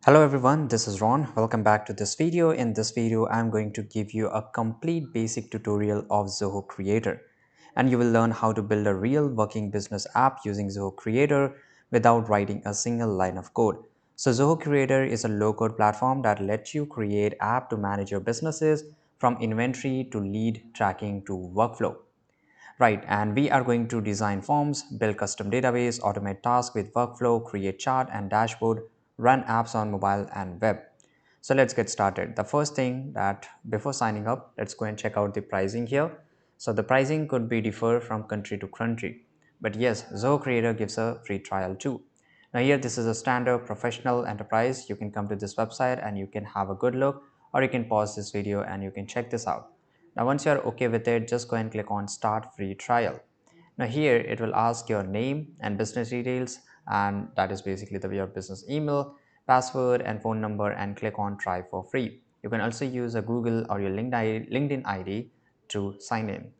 Hello everyone, this is Ron. Welcome back to this video. In this video, I'm going to give you a complete basic tutorial of Zoho Creator. And you will learn how to build a real working business app using Zoho Creator without writing a single line of code. So Zoho Creator is a low-code platform that lets you create app to manage your businesses from inventory to lead tracking to workflow. Right, and we are going to design forms, build custom database, automate tasks with workflow, create chart and dashboard, run apps on mobile and web. So let's get started. The first thing that before signing up, let's go and check out the pricing here. So the pricing could be differ from country to country. But yes, Zoho Creator gives a free trial too. Now here, this is a standard professional enterprise. You can come to this website and you can have a good look, or you can pause this video and you can check this out. Now, once you're okay with it, just go and click on Start Free Trial. Now here, it will ask your name and business details, and that is basically your business email, password, and phone number, and click on Try for free. You can also use a Google or your LinkedIn ID to sign in.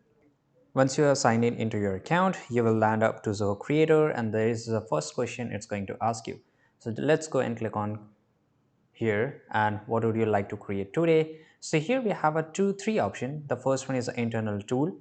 Once you are signed in into your account, you will land up to Zoho Creator, and there is the first question it's going to ask you. So let's go and click on here, and what would you like to create today. So here we have a three option. The first one is an internal tool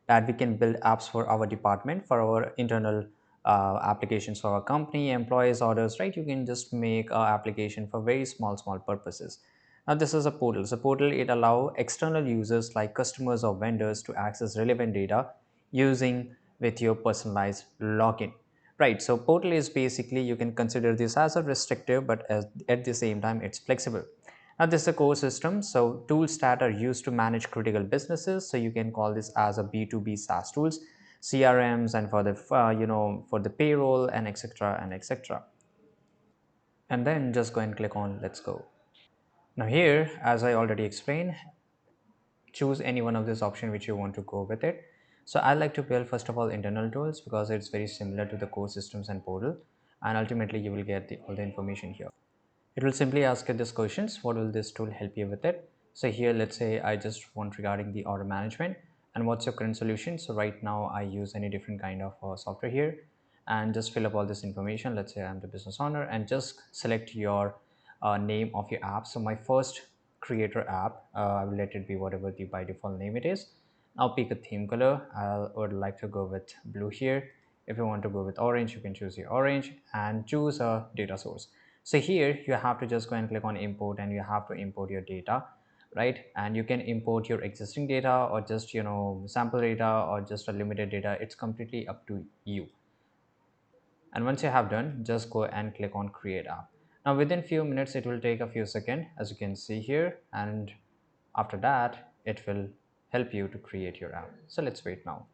that we can build apps for our department, for our internal applications for our company, employees, orders, right? You can just make an application for very small purposes. Now this is a portal. So portal, it allow external users like customers or vendors to access relevant data using with your personalized login. Right, so portal is basically, you can consider this as a restrictive, but at the same time, it's flexible. Now, this is a core system. So tools that are used to manage critical businesses. So you can call this as a B2B SaaS tools, CRMs, and for the, for the payroll and etc. and etc. And then just go and click on Let's Go. Now here, as I already explained, choose any one of this option which you want to go with it. So I like to build first of all internal tools because it's very similar to the core systems and portal, and ultimately you will get all the information here. It will simply ask you this questions: what will this tool help you with it? So here, let's say I just want regarding the order management, and what's your current solution. So right now I use any different kind of software here, and just fill up all this information. Let's say I'm the business owner, and just select your name of your app. So my first creator app, I will let it be whatever the by default name it is. Now pick a theme color. I would like to go with blue here. If you want to go with orange, you can choose your orange and choose a data source. So here you have to just go and click on import, and you have to import your data, right? And you can import your existing data, or just sample data, or just a limited data. It's completely up to you. And once you have done, just go and click on create app. Now within few minutes, it will take a few seconds, as you can see here, and after that it will help you to create your app. So let's wait now.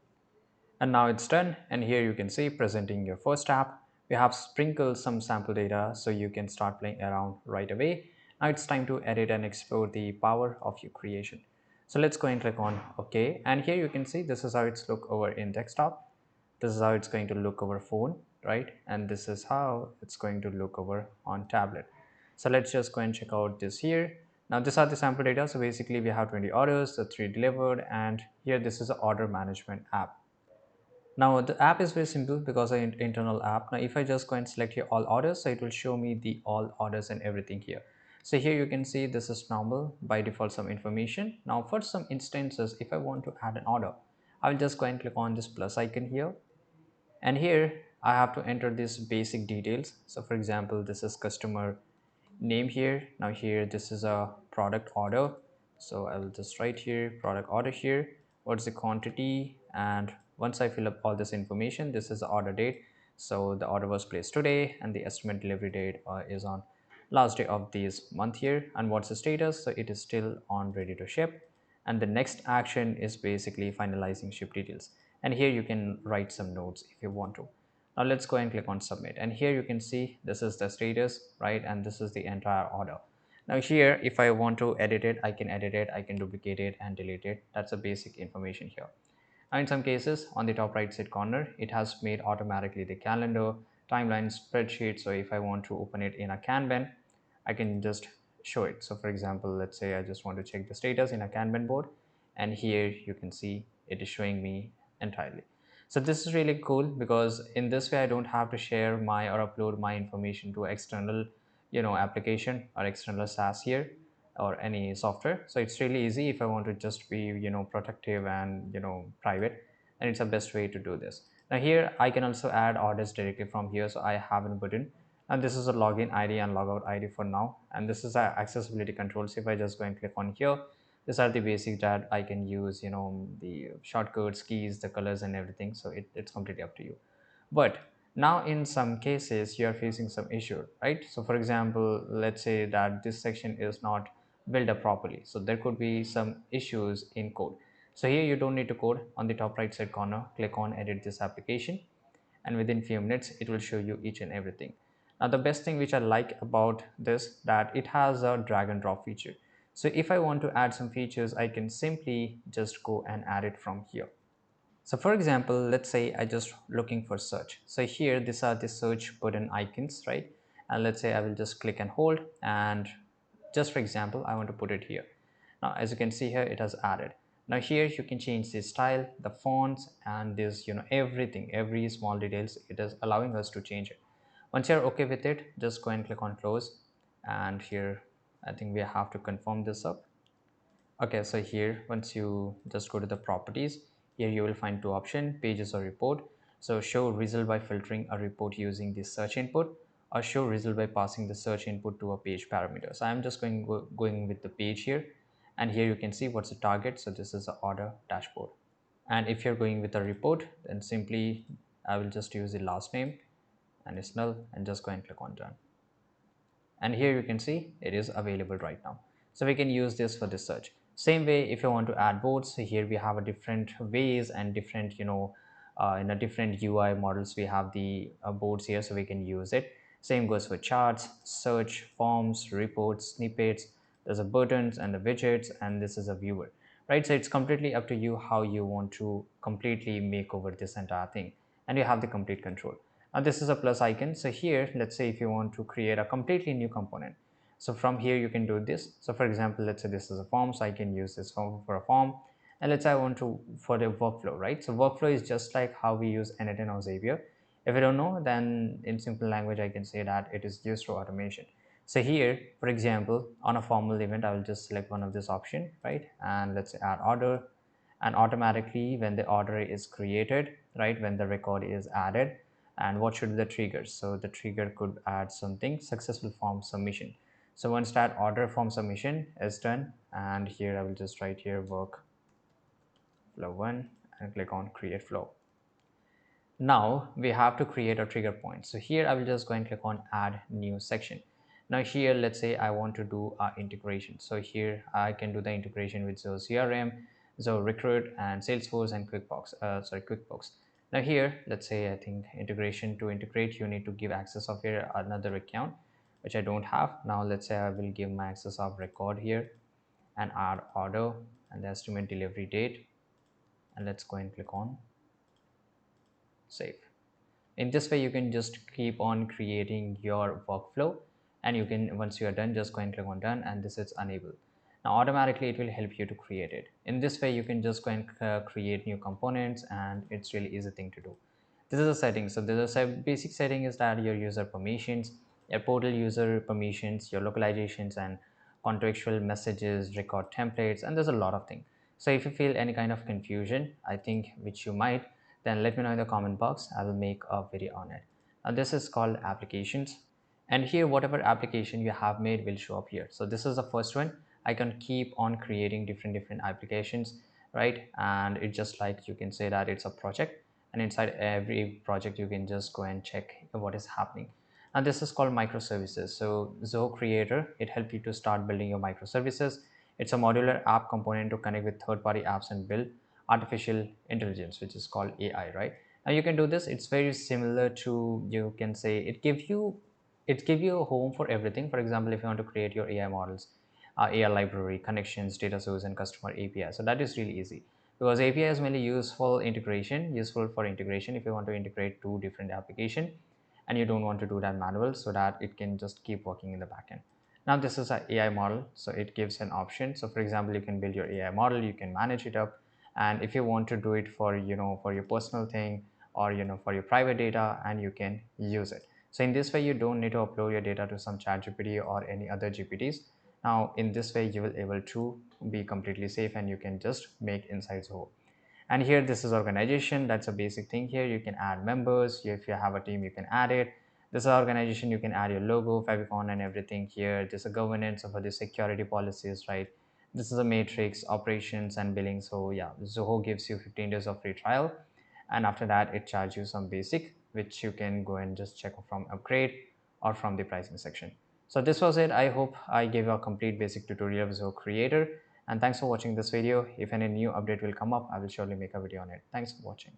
And now it's done, and here you can see presenting your first app. We have sprinkled some sample data so you can start playing around right away. Now it's time to edit and explore the power of your creation. So let's go and click on OK, and here you can see this is how it's look over in desktop. This is how it's going to look over phone, right? And this is how it's going to look over on tablet. So let's just go and check out this here. Now these are the sample data. So basically we have 20 orders, the 3 delivered, and here this is an order management app. Now the app is very simple because an internal app. Now if I just go and select here all orders, so it will show me the all orders and everything here. So here you can see this is normal, by default some information. Now for some instances, if I want to add an order, I will just go and click on this plus icon here, and here I have to enter these basic details. So for example, this is customer name here. Now here this is a product order, so I will just write here product order here, what's the quantity, and once I fill up all this information, this is the order date. So the order was placed today, and the estimate delivery date is on last day of this month here. And what's the status? So it is still on ready to ship, and the next action is basically finalizing ship details, and here you can write some notes if you want to. Now let's go and click on submit, and here you can see this is the status, right? And this is the entire order. Now here, if I want to edit it, I can edit it, I can duplicate it and delete it. That's the basic information here. Now in some cases, on the top right side corner, it has made automatically the calendar, timeline, spreadsheet. So if I want to open it in a Kanban, I can just show it. So for example, let's say I just want to check the status in a Kanban board, and here you can see it is showing me entirely. So this is really cool because in this way I don't have to share my or upload my information to external application or external SaaS here or any software. So it's really easy if I want to just be protective and private, and it's the best way to do this. Now here I can also add orders directly from here. So I have a button, and this is a login ID and logout ID for now, and this is our accessibility controls. If I just go and click on here, these are the basics that I can use, the shortcuts, keys, the colors and everything. So it's completely up to you. But now in some cases you are facing some issue, right? So for example, let's say that this section is not built up properly, so there could be some issues in code. So here you don't need to code. On the top right side corner, click on edit this application, and within few minutes it will show you each and everything. Now the best thing which I like about this, that it has a drag and drop feature. So if I want to add some features, I can simply just go and add it from here. So for example, let's say I just looking for search. So here, these are the search button icons, right? And let's say I will just click and hold, and just for example, I want to put it here. Now, as you can see here, it has added. Now here you can change the style, the fonts, and this, everything, every small details, it is allowing us to change it. Once you're okay with it, just go and click on close. And here, I think we have to confirm this up. Okay, so here, once you just go to the properties, here you will find two options, pages or report. So show result by filtering a report using the search input, or show result by passing the search input to a page parameter. So I'm just going with the page here, and here you can see what's the target. So this is the order dashboard. And if you're going with a report, then simply I will just use the last name, and it's null, and just go and click on done. And here you can see it is available right now. So we can use this for the search. Same way, if you want to add boards, so here we have a different ways and different, in a different UI models, we have the boards here, so we can use it. Same goes for charts, search, forms, reports, snippets. There's a buttons and the widgets, and this is a viewer, right? So it's completely up to you how you want to completely make over this entire thing, and you have the complete control. Now this is a plus icon. So here, let's say if you want to create a completely new component, so from here you can do this. So for example, let's say this is a form, so I can use this form for a form. And let's say I want to for the workflow, right? So workflow is just like how we use N8N or Zapier. If you don't know, then in simple language I can say that it is used for automation. So here, for example, on a formal event, I will just select one of this option, right? And let's say add order, and automatically when the order is created, right, when the record is added, and what should be the triggers. So the trigger could add something, successful form submission. So once that order form submission is done, and here I will just write here work flow 1 and click on create flow. Now we have to create a trigger point. So here I will just go and click on add new section. Now here, let's say I want to do integration. So here I can do the integration with Zoho CRM, Zoho Recruit, and Salesforce, and QuickBooks. Now here, let's say I think integration, to integrate you need to give access of here another account, which I don't have. Now let's say I will give my access of record here, and add order and the estimate delivery date, and let's go and click on save. In this way you can just keep on creating your workflow, and you can, once you are done, just go and click on done, and this is enabled. Now automatically it will help you to create it. In this way you can just go and create new components, and it's really easy thing to do. This is a setting. So there's a basic setting is that your user permissions, your portal user permissions, your localizations, and contextual messages, record templates, and there's a lot of things. So if you feel any kind of confusion, I think which you might, then let me know in the comment box. I will make a video on it. Now this is called applications, and here whatever application you have made will show up here. So this is the first one. I can keep on creating different applications, right? And it's just like you can say that it's a project, and inside every project you can just go and check what is happening. And this is called microservices. So Zoho Creator, it helps you to start building your microservices. It's a modular app component to connect with third-party apps and build artificial intelligence, which is called AI, right? Now you can do this. It's very similar to, you can say, it give you a home for everything. For example, if you want to create your AI models, AI library, connections, data source, and customer API. So that is really easy, because API is mainly useful for integration if you want to integrate two different application, and you don't want to do that manual, so that it can just keep working in the backend. Now this is an AI model, so it gives an option. So for example, you can build your AI model, you can manage it up, and if you want to do it for for your personal thing, or for your private data, and you can use it. So in this way, you don't need to upload your data to some chat GPT or any other GPTs. Now in this way, you will able to be completely safe and you can just make inside Zoho. And here, this is organization. That's a basic thing here. You can add members. If you have a team, you can add it. This is organization. You can add your logo, favicon, and everything here. This is a governance of the security policies, right? This is a matrix, operations, and billing. So yeah, Zoho gives you 15 days of free trial, and after that, it charges you some basic, which you can go and just check from upgrade or from the pricing section. So this was it. I hope I gave you a complete basic tutorial of Zoho Creator. And thanks for watching this video. If any new update will come up, I will surely make a video on it. Thanks for watching.